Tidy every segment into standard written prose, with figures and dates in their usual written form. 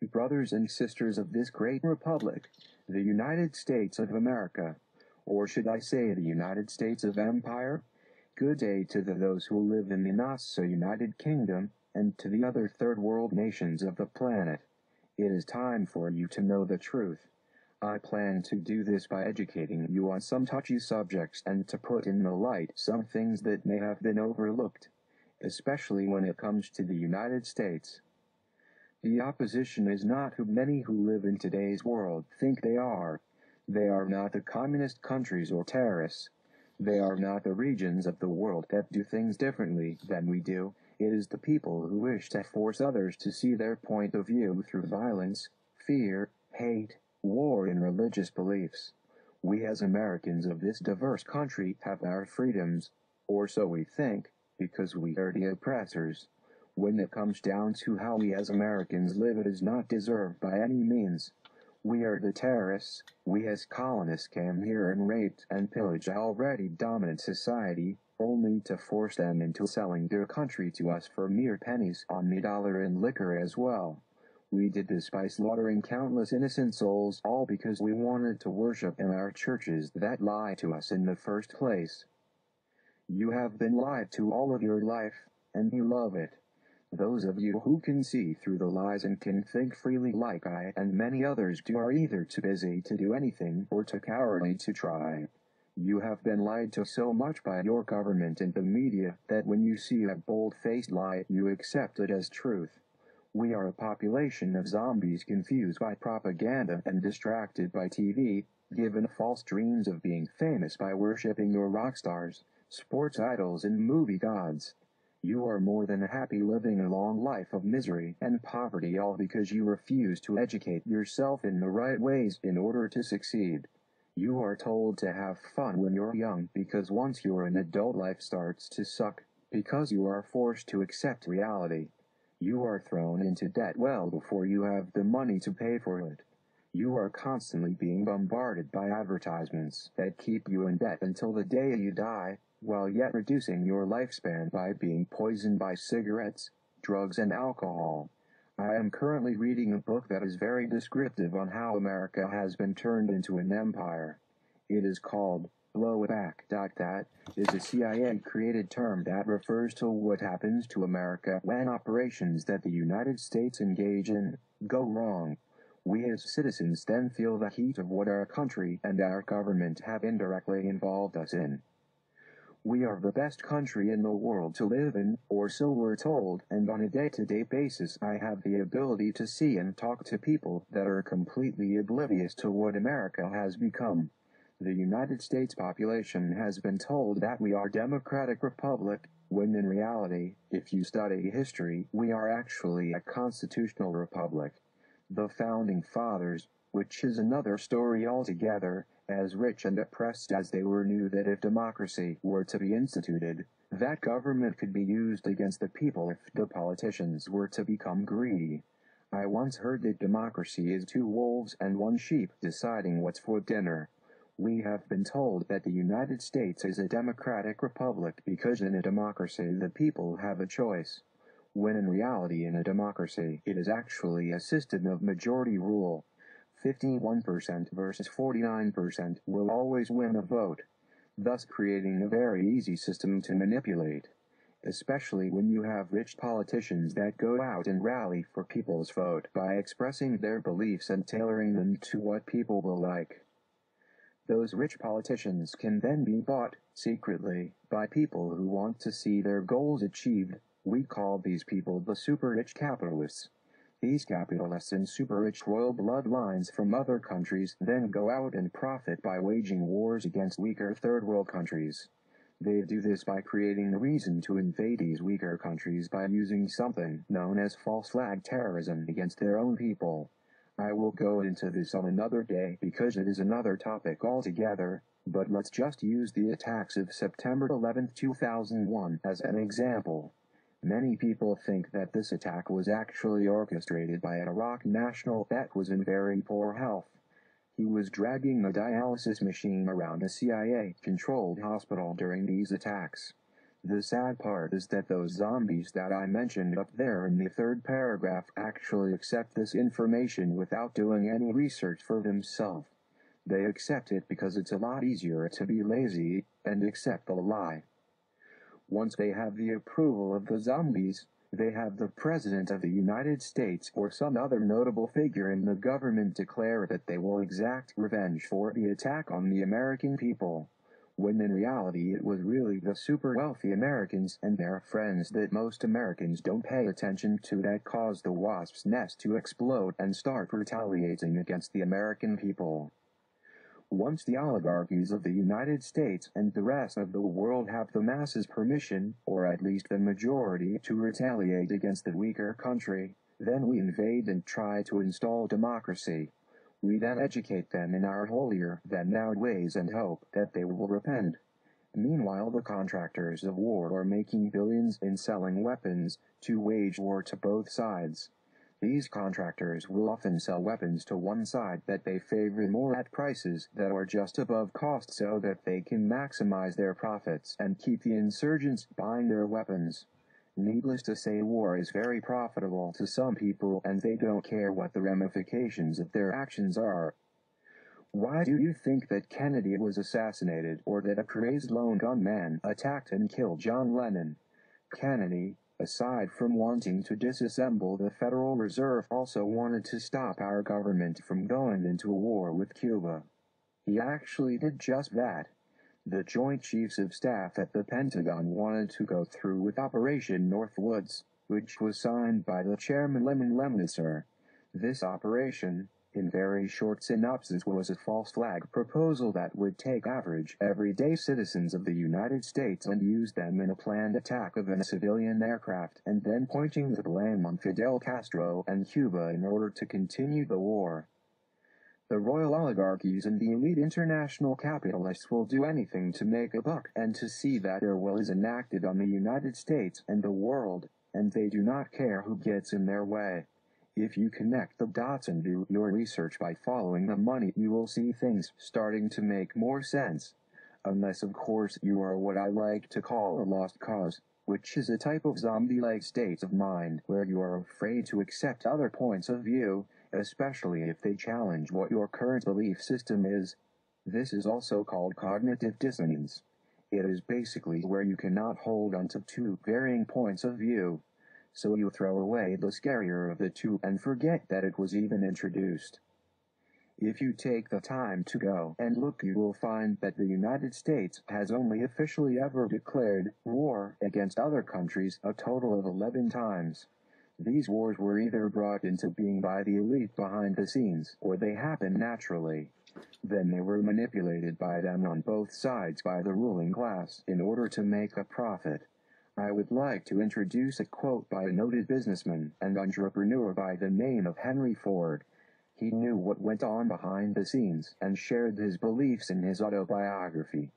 Brothers and sisters of this great republic, the United States of America, or should I say the United States of Empire? Good day to those who live in the not-so-United Kingdom, and to the other third-world nations of the planet. It is time for you to know the truth. I plan to do this by educating you on some touchy subjects and to put in the light some things that may have been overlooked, especially when it comes to the United States. The opposition is not who many who live in today's world think they are. They are not the communist countries or terrorists. They are not the regions of the world that do things differently than we do. It is the people who wish to force others to see their point of view through violence, fear, hate, war, and religious beliefs. We as Americans of this diverse country have our freedoms, or so we think, because we are the oppressors. When it comes down to how we as Americans live, it is not deserved by any means. We are the terrorists. We as colonists came here and raped and pillaged our already dominant society, only to force them into selling their country to us for mere pennies on the dollar in liquor as well. We did this by slaughtering countless innocent souls, all because we wanted to worship in our churches that lied to us in the first place. You have been lied to all of your life, and you love it. Those of you who can see through the lies and can think freely like I and many others do are either too busy to do anything or too cowardly to try. You have been lied to so much by your government and the media that when you see a bold-faced lie, you accept it as truth. We are a population of zombies confused by propaganda and distracted by TV, given false dreams of being famous by worshipping your rock stars, sports idols, and movie gods. You are more than happy living a long life of misery and poverty, all because you refuse to educate yourself in the right ways in order to succeed. You are told to have fun when you're young because once you're an adult, life starts to suck, because you are forced to accept reality. You are thrown into debt well before you have the money to pay for it. You are constantly being bombarded by advertisements that keep you in debt until the day you die, while yet reducing your lifespan by being poisoned by cigarettes, drugs, and alcohol. I am currently reading a book that is very descriptive on how America has been turned into an empire. It is called Blow It Back. That is a CIA-created term that refers to what happens to America when operations that the United States engage in go wrong. We as citizens then feel the heat of what our country and our government have indirectly involved us in. We are the best country in the world to live in, or so we're told, and on a day-to-day basis I have the ability to see and talk to people that are completely oblivious to what America has become. The United States population has been told that we are a democratic republic, when in reality, if you study history, we are actually a constitutional republic. The Founding Fathers, which is another story altogether, as rich and oppressed as they were, knew that if democracy were to be instituted, that government could be used against the people if the politicians were to become greedy. I once heard that democracy is two wolves and one sheep deciding what's for dinner. We have been told that the United States is a democratic republic because in a democracy the people have a choice, when in reality in a democracy it is actually a system of majority rule. 51% versus 49% will always win a vote, thus creating a very easy system to manipulate, especially when you have rich politicians that go out and rally for people's vote by expressing their beliefs and tailoring them to what people will like. Those rich politicians can then be bought, secretly, by people who want to see their goals achieved. We call these people the super-rich capitalists. These capitalists and super-rich royal bloodlines from other countries then go out and profit by waging wars against weaker third-world countries. They do this by creating a reason to invade these weaker countries by using something known as false flag terrorism against their own people. I will go into this on another day because it is another topic altogether, but let's just use the attacks of September 11, 2001 as an example. Many people think that this attack was actually orchestrated by an Iraq national that was in very poor health. He was dragging a dialysis machine around a CIA-controlled hospital during these attacks. The sad part is that those zombies that I mentioned up there in the third paragraph actually accept this information without doing any research for themselves. They accept it because it's a lot easier to be lazy and accept the lie. Once they have the approval of the zombies, they have the President of the United States or some other notable figure in the government declare that they will exact revenge for the attack on the American people, when in reality it was really the super wealthy Americans and their friends that most Americans don't pay attention to that caused the wasp's nest to explode and start retaliating against the American people. Once the oligarchies of the United States and the rest of the world have the masses' permission, or at least the majority, to retaliate against the weaker country, then we invade and try to install democracy. We then educate them in our holier-than-thou ways and hope that they will repent. Meanwhile, the contractors of war are making billions in selling weapons to wage war to both sides. These contractors will often sell weapons to one side that they favor more at prices that are just above cost so that they can maximize their profits and keep the insurgents buying their weapons. Needless to say, war is very profitable to some people and they don't care what the ramifications of their actions are. Why do you think that Kennedy was assassinated or that a crazed lone gunman attacked and killed John Lennon? Kennedy, aside from wanting to disassemble the Federal Reserve, also wanted to stop our government from going into a war with Cuba. He actually did just that. The Joint Chiefs of Staff at the Pentagon wanted to go through with Operation Northwoods, which was signed by the chairman Lyman Lemnitzer. This operation, in very short synopsis, was a false flag proposal that would take average, everyday citizens of the United States and use them in a planned attack of a civilian aircraft, and then pointing the blame on Fidel Castro and Cuba in order to continue the war. The royal oligarchies and the elite international capitalists will do anything to make a buck and to see that their will is enacted on the United States and the world, and they do not care who gets in their way. If you connect the dots and do your research by following the money, you will see things starting to make more sense. Unless, of course, you are what I like to call a lost cause, which is a type of zombie-like state of mind where you are afraid to accept other points of view, especially if they challenge what your current belief system is. This is also called cognitive dissonance. It is basically where you cannot hold onto two varying points of view. So you throw away the scarier of the two and forget that it was even introduced. If you take the time to go and look, you will find that the United States has only officially ever declared war against other countries a total of 11 times. These wars were either brought into being by the elite behind the scenes, or they happened naturally. Then they were manipulated by them on both sides by the ruling class in order to make a profit. I would like to introduce a quote by a noted businessman and entrepreneur by the name of Henry Ford. He knew what went on behind the scenes and shared his beliefs in his autobiography.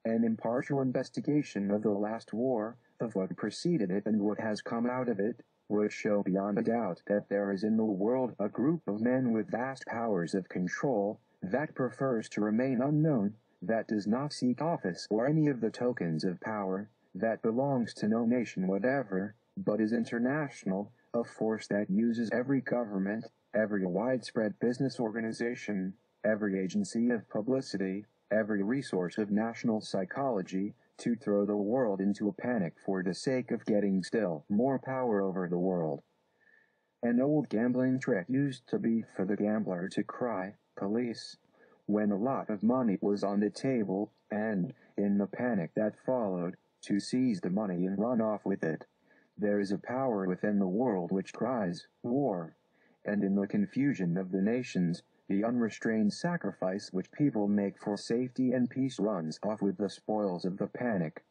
An impartial investigation of the last war, of what preceded it and what has come out of it, would show beyond a doubt that there is in the world a group of men with vast powers of control that prefers to remain unknown, that does not seek office or any of the tokens of power, that belongs to no nation whatever, but is international, a force that uses every government, every widespread business organization, every agency of publicity, every resource of national psychology, to throw the world into a panic for the sake of getting still more power over the world. An old gambling trick used to be for the gambler to cry, "Police," when a lot of money was on the table, and, in the panic that followed, to seize the money and run off with it. There is a power within the world which cries, "War," and in the confusion of the nations, the unrestrained sacrifice which people make for safety and peace runs off with the spoils of the panic.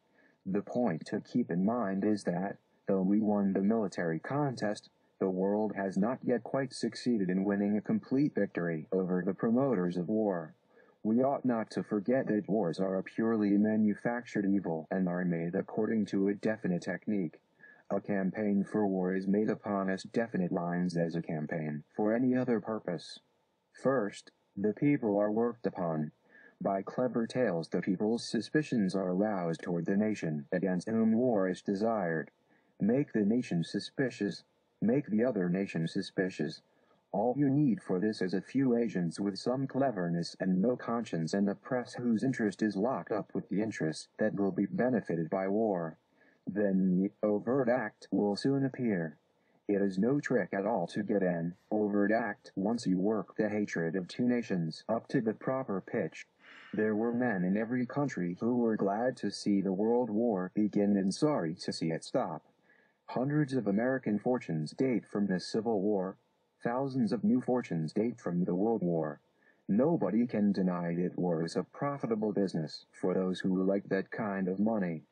The point to keep in mind is that, though we won the military contest, the world has not yet quite succeeded in winning a complete victory over the promoters of war. We ought not to forget that wars are a purely manufactured evil and are made according to a definite technique. A campaign for war is made upon as definite lines as a campaign for any other purpose. First, the people are worked upon. By clever tales the people's suspicions are aroused toward the nation against whom war is desired. Make the nation suspicious. Make the other nation suspicious. All you need for this is a few agents with some cleverness and no conscience, and a press whose interest is locked up with the interests that will be benefited by war. Then the overt act will soon appear. It is no trick at all to get an overt act once you work the hatred of two nations up to the proper pitch. There were men in every country who were glad to see the World War begin and sorry to see it stop. Hundreds of American fortunes date from the Civil War. Thousands of new fortunes date from the World War. Nobody can deny that war is a profitable business for those who like that kind of money.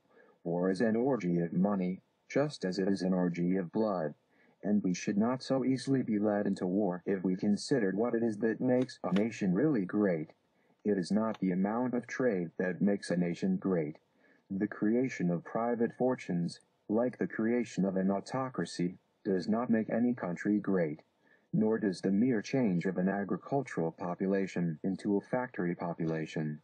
War is an orgy of money, just as it is an orgy of blood. And we should not so easily be led into war if we considered what it is that makes a nation really great. It is not the amount of trade that makes a nation great. The creation of private fortunes, like the creation of an autocracy, does not make any country great. Nor does the mere change of an agricultural population into a factory population.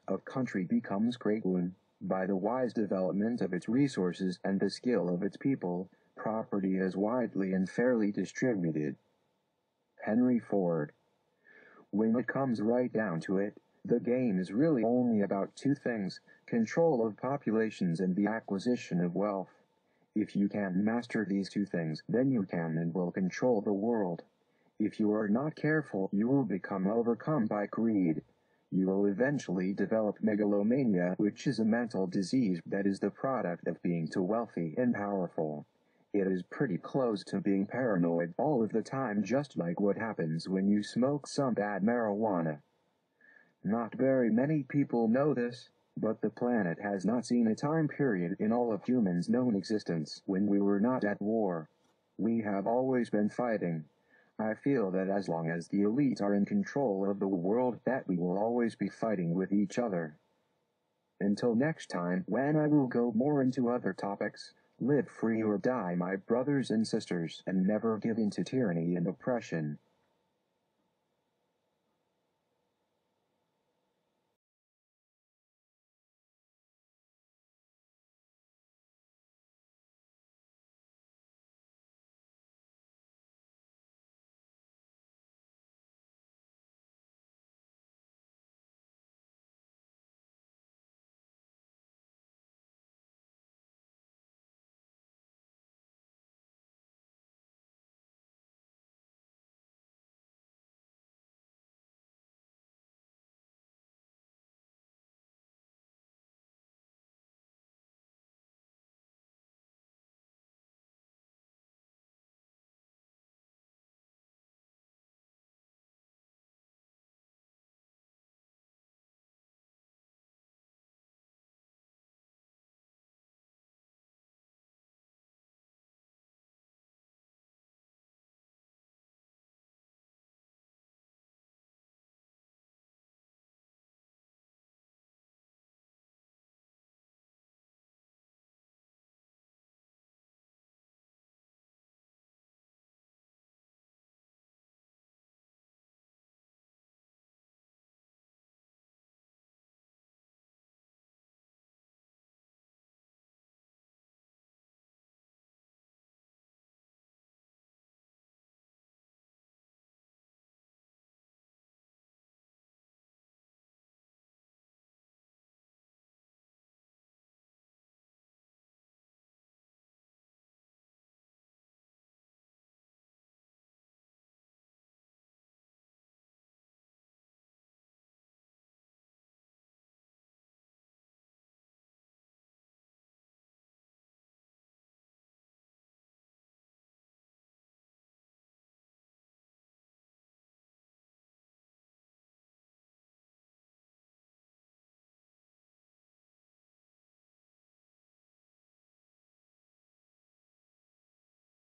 A country becomes great when, by the wise development of its resources and the skill of its people, property is widely and fairly distributed. Henry Ford. When it comes right down to it, the game is really only about two things: control of populations and the acquisition of wealth. If you can master these two things, then you can and will control the world. If you are not careful, you will become overcome by greed. You will eventually develop megalomania, which is a mental disease that is the product of being too wealthy and powerful. It is pretty close to being paranoid all of the time, just like what happens when you smoke some bad marijuana. Not very many people know this, but the planet has not seen a time period in all of humans' known existence when we were not at war. We have always been fighting. I feel that as long as the elites are in control of the world, that we will always be fighting with each other. Until next time, when I will go more into other topics, live free or die, my brothers and sisters, and never give in to tyranny and oppression.